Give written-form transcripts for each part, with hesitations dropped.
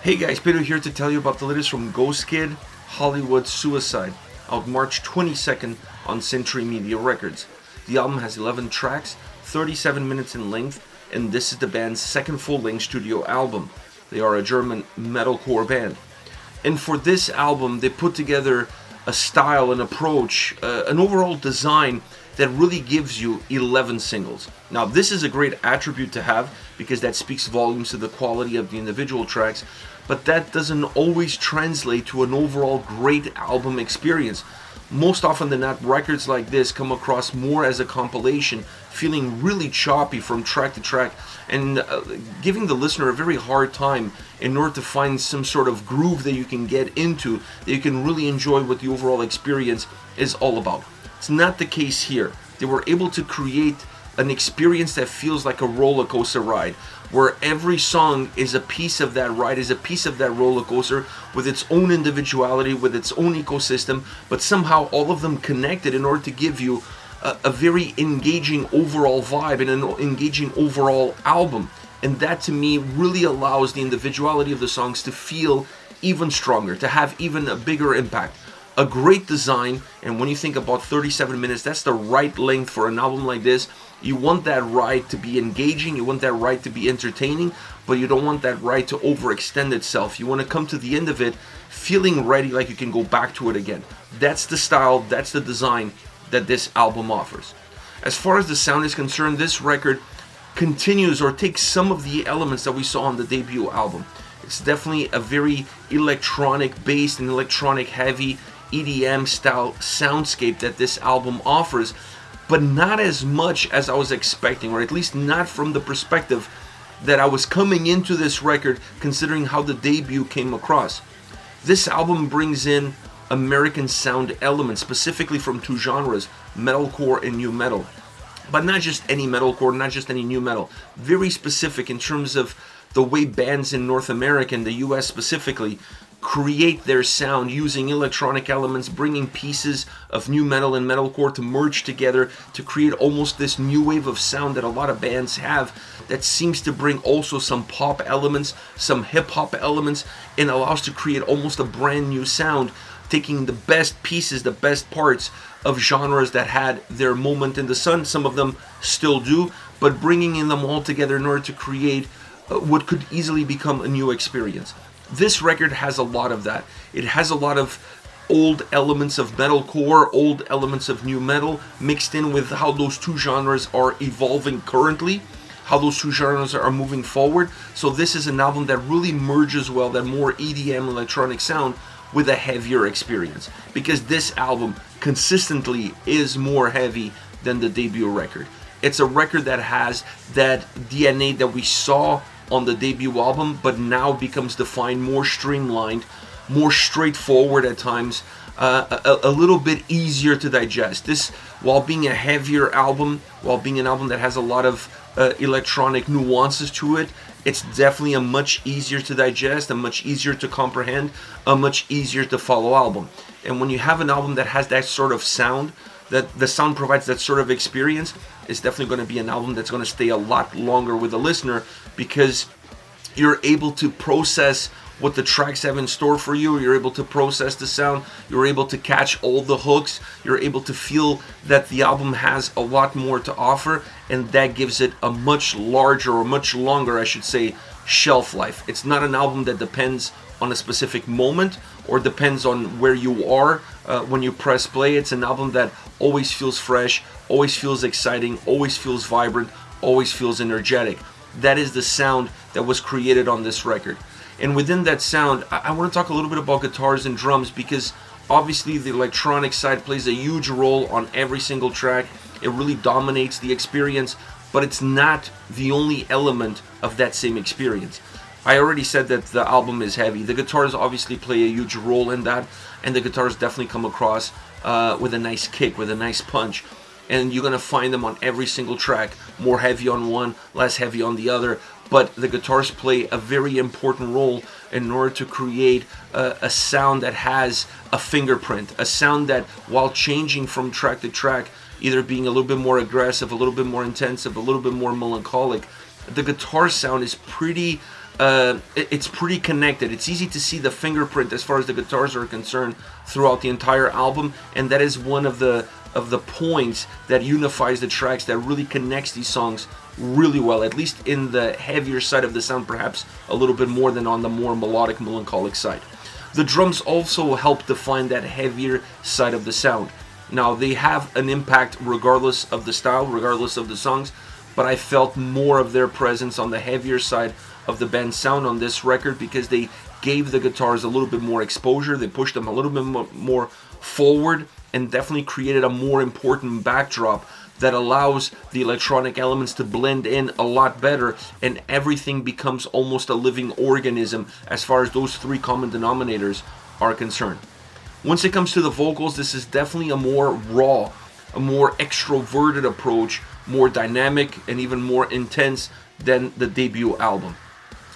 Hey guys, Peter here to tell you about the latest from Ghøstkid, Hollywood Suicide, out March 22nd on Century Media Records. The album has 11 tracks, 37 minutes in length, and this is the band's second full-length studio album. They are a German metalcore band. And for this album, they put together a style, an approach, an overall design that really gives you 11 singles. Now, this is a great attribute to have because that speaks volumes to the quality of the individual tracks, but that doesn't always translate to an overall great album experience. Most often than not, records like this come across more as a compilation, feeling really choppy from track to track, and giving the listener a very hard time in order to find some sort of groove that you can get into, that you can really enjoy what the overall experience is all about. It's not the case here. They were able to create an experience that feels like a roller coaster ride, where every song is a piece of that ride, is a piece of that roller coaster with its own individuality, with its own ecosystem, but somehow all of them connected in order to give you a very engaging overall vibe and an engaging overall album. And that to me really allows the individuality of the songs to feel even stronger, to have even a bigger impact. A great design, and when you think about 37 minutes, that's the right length for an album like this. You want that ride to be engaging, you want that ride to be entertaining, but you don't want that ride to overextend itself. You want to come to the end of it feeling ready, like you can go back to it again. That's the style, that's the design that this album offers. As far as the sound is concerned, this record continues or takes some of the elements that we saw on the debut album. It's definitely a very electronic based and electronic heavy EDM style soundscape that this album offers, but not as much as I was expecting, or at least not from the perspective that I was coming into this record, considering how the debut came across. This album brings in American sound elements, specifically from two genres, metalcore and new metal. But not just any metalcore, not just any new metal. Very specific in terms of the way bands in North America, and the US specifically, create their sound using electronic elements, bringing pieces of new metal and metalcore to merge together to create almost this new wave of sound that a lot of bands have, that seems to bring also some pop elements, some hip-hop elements, and allows to create almost a brand new sound, taking the best pieces, the best parts of genres that had their moment in the sun, some of them still do, but bringing in them all together in order to create what could easily become a new experience. This record has a lot of that. It has a lot of old elements of metalcore, old elements of new metal, mixed in with how those two genres are evolving currently, how those two genres are moving forward. So this is an album that really merges well that more EDM electronic sound with a heavier experience, because this album consistently is more heavy than the debut record. It's a record that has that DNA that we saw on the debut album, but now becomes defined, more streamlined, more straightforward at times, a little bit easier to digest. This, while being a heavier album, while being an album that has a lot of electronic nuances to it, it's definitely a much easier to digest, a much easier to comprehend, a much easier to follow album. And when you have an album that has that sort of sound, that the sound provides that sort of experience, it's definitely going to be an album that's going to stay a lot longer with the listener, because you're able to process what the tracks have in store for you, you're able to process the sound, you're able to catch all the hooks, you're able to feel that the album has a lot more to offer, and that gives it a much larger, or much longer, I should say, shelf life. It's not an album that depends on a specific moment or depends on where you are when you press play. It's an album that always feels fresh, always feels exciting, always feels vibrant, always feels energetic. That is the sound that was created on this record. And within that sound, I want to talk a little bit about guitars and drums, because obviously the electronic side plays a huge role on every single track. It really dominates the experience, but it's not the only element of that same experience. I already said that the album is heavy. The guitars obviously play a huge role in that, and the guitars definitely come across with a nice kick, with a nice punch. And you're going to find them on every single track, more heavy on one, less heavy on the other. But the guitars play a very important role in order to create a sound that has a fingerprint, a sound that, while changing from track to track, either being a little bit more aggressive, a little bit more intensive, a little bit more melancholic, the guitar sound is pretty it's pretty connected. It's easy to see the fingerprint as far as the guitars are concerned throughout the entire album, and that is one of the points that unifies the tracks, that really connects these songs really well, at least in the heavier side of the sound, perhaps a little bit more than on the more melodic, melancholic side. The drums also help define that heavier side of the sound. Now, they have an impact regardless of the style, regardless of the songs, but I felt more of their presence on the heavier side of the band's sound on this record, because they gave the guitars a little bit more exposure, they pushed them a little bit more forward, and definitely created a more important backdrop that allows the electronic elements to blend in a lot better, and everything becomes almost a living organism as far as those three common denominators are concerned. Once it comes to the vocals, this is definitely a more raw, a more extroverted approach, more dynamic and even more intense than the debut album.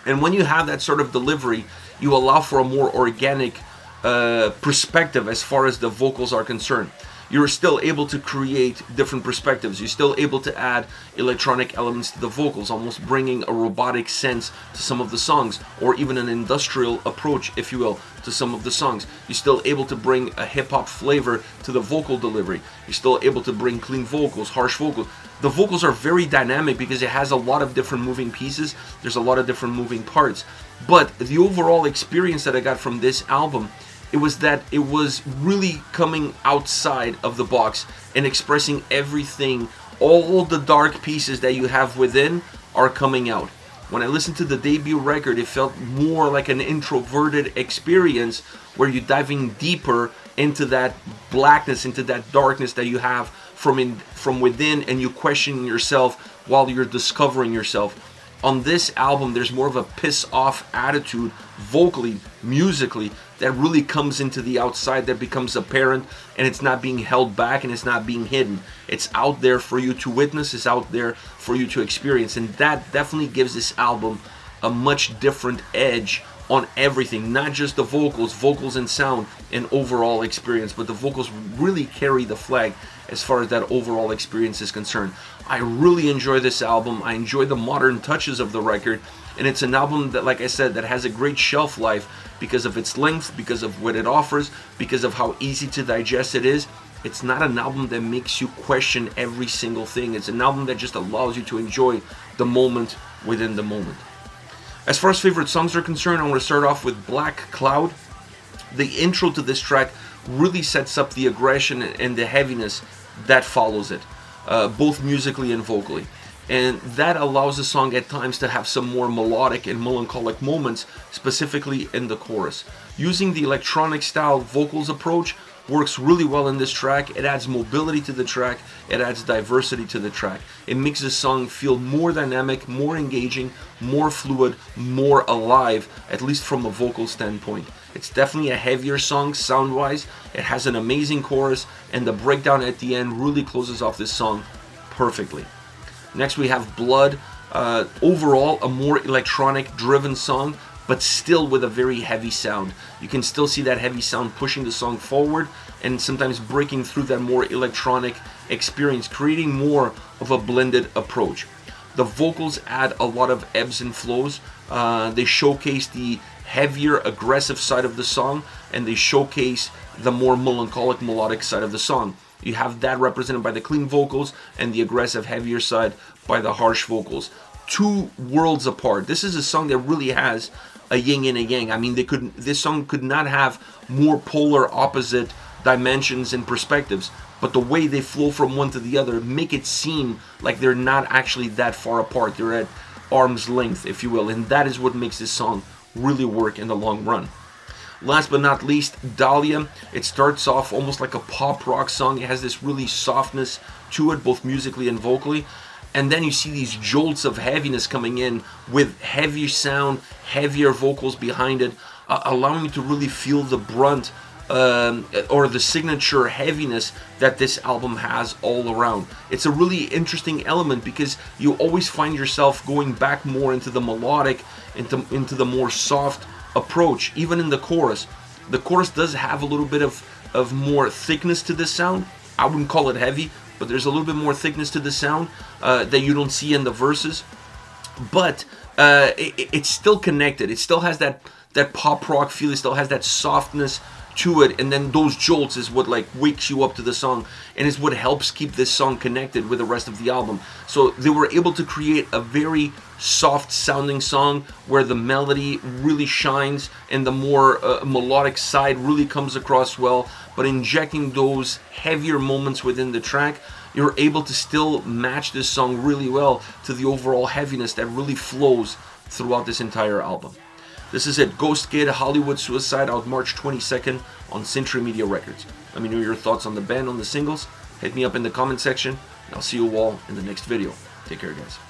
And when you have that sort of delivery, you allow for a more organic perspective as far as the vocals are concerned. You're still able to create different perspectives. You're still able to add electronic elements to the vocals, almost bringing a robotic sense to some of the songs, or even an industrial approach, if you will, to some of the songs. You're still able to bring a hip-hop flavor to the vocal delivery. You're still able to bring clean vocals, harsh vocals. The vocals are very dynamic because it has a lot of different moving pieces. There's a lot of different moving parts. But the overall experience that I got from this album, it was that it was really coming outside of the box and expressing everything. All the dark pieces that you have within are coming out. When I listened to the debut record, it felt more like an introverted experience where you're diving deeper into that blackness, into that darkness that you have from within, and you question yourself while you're discovering yourself. On this album, there's more of a piss-off attitude, vocally, musically, that really comes into the outside, that becomes apparent, and it's not being held back and it's not being hidden. It's out there for you to witness, it's out there for you to experience, and that definitely gives this album a much different edge on everything, not just the vocals and sound and overall experience, but the vocals really carry the flag as far as that overall experience is concerned. I really enjoy this album. I enjoy the modern touches of the record, and it's an album that, like I said, that has a great shelf life because of its length, because of what it offers, because of how easy to digest it is. It's not an album that makes you question every single thing. It's an album that just allows you to enjoy the moment within the moment. As far as favorite songs are concerned, I want to start off with Black Cloud. The intro to this track really sets up the aggression and the heaviness that follows it, both musically and vocally. And that allows the song at times to have some more melodic and melancholic moments, specifically in the chorus. Using the electronic style vocals approach works really well in this track. It adds mobility to the track, it adds diversity to the track. It makes the song feel more dynamic, more engaging, more fluid, more alive, at least from a vocal standpoint. It's definitely a heavier song sound-wise. It has an amazing chorus, and the breakdown at the end really closes off this song perfectly. Next we have Blood. Overall, a more electronic driven song, but still with a very heavy sound. You can still see that heavy sound pushing the song forward and sometimes breaking through that more electronic experience, creating more of a blended approach. The vocals add a lot of ebbs and flows. They showcase the heavier, aggressive side of the song, and they showcase the more melancholic, melodic side of the song. You have that represented by the clean vocals and the aggressive, heavier side by the harsh vocals. Two worlds apart. This is a song that really has a yin and a yang. I mean, this song could not have more polar opposite dimensions and perspectives, but the way they flow from one to the other make it seem like they're not actually that far apart. They're at arm's length, if you will, and that is what makes this song really work in the long run. Last but not least, Dahlia. It starts off almost like a pop rock song. It has this really softness to it, both musically and vocally. And then you see these jolts of heaviness coming in with heavier sound, heavier vocals behind it, allowing you to really feel the brunt or the signature heaviness that this album has all around. It's a really interesting element because you always find yourself going back more into the melodic, into the more soft approach, even in the chorus. The chorus does have a little bit of more thickness to this sound. I wouldn't call it heavy, but there's a little bit more thickness to the sound that you don't see in the verses. but it's still connected. It still has that pop rock feel. It still has that softness to it, and then those jolts is what like wakes you up to the song, and is what helps keep this song connected with the rest of the album. So they were able to create a very soft sounding song where the melody really shines and the more melodic side really comes across well, but injecting those heavier moments within the track, you're able to still match this song really well to the overall heaviness that really flows throughout this entire album. This is it, Ghøstkid, Hollywood Suicide, out March 22nd on Century Media Records. Let me know your thoughts on the band, on the singles. Hit me up in the comment section, and I'll see you all in the next video. Take care, guys.